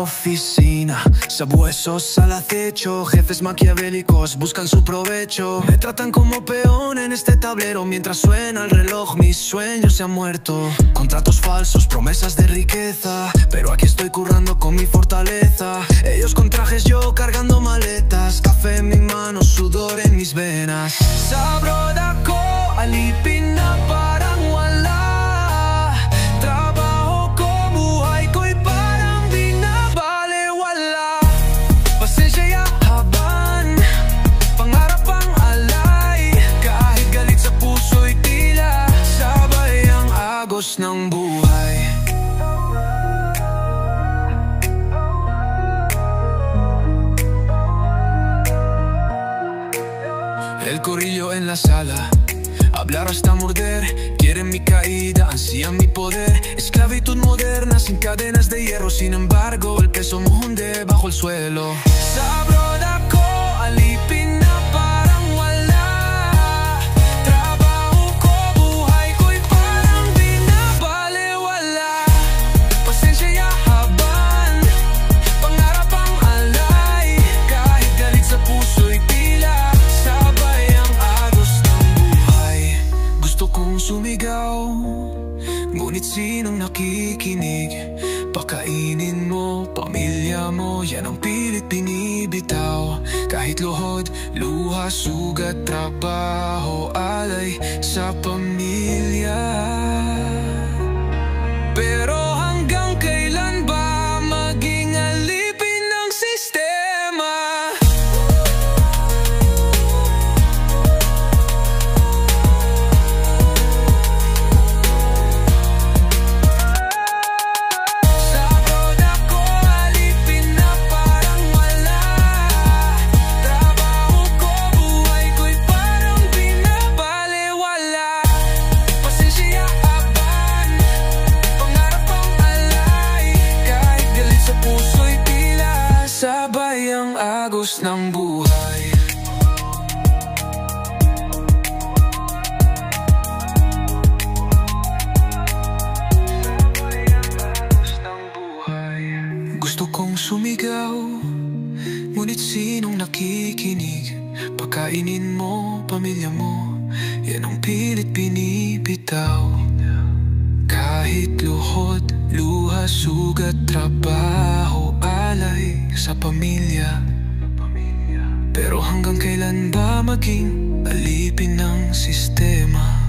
oficina, sabuesos al acecho, jefes maquiavélicos buscan su provecho. Me tratan como peón en este tablero, mientras suena el reloj mis sueños se han muerto. Contratos falsos, promesas de riqueza, pero aquí estoy currando con mi fortaleza. Ellos con trajes, yo cargando maletas, café en mis manos, sudor en mis venas. Sabro dako, alipin na parang wala. Trabaho ko, buhay ko'y parang binabalewala. Pasensya yahaban, pangarap ang alay. Kahit galit sa puso'y tila sabay ang agos ng buhay. El corillo en la sala, hablar hasta morder. Quieren mi caída, ansían mi poder. Esclavitud moderna sin cadenas de hierro. Sin embargo, el peso me hunde bajo el suelo. Sabro dako, alipin na parang wala. Trabaho ko, buhay ko'y parang binabalewala. Pasensya yahaban, pangarap ang alay. Kahit galit sa puso'y tila sabay ang agos ng buhay. Gusto kong sumigaw, ngunit sinong nakikinig? Pakainin mo, pamilya mo, yan ang pilit binibitaw. Kahit luhod, luha, sugat, trabaho, alay sa pamilya. Pero hanggang kailan ba maging alipin ng sistema? Sabay ang agos ng buhay. Sabay ang agos ng buhay. Gusto kong sumigaw, ngunit sinong nakikinig? Pakainin mo, pamilya mo, yan ang pilit binibitaw. Kahit luhod, luha, sugat, trabaho, alay sa pamilya. Pero hanggang kailan ba maging alipin ng sistema?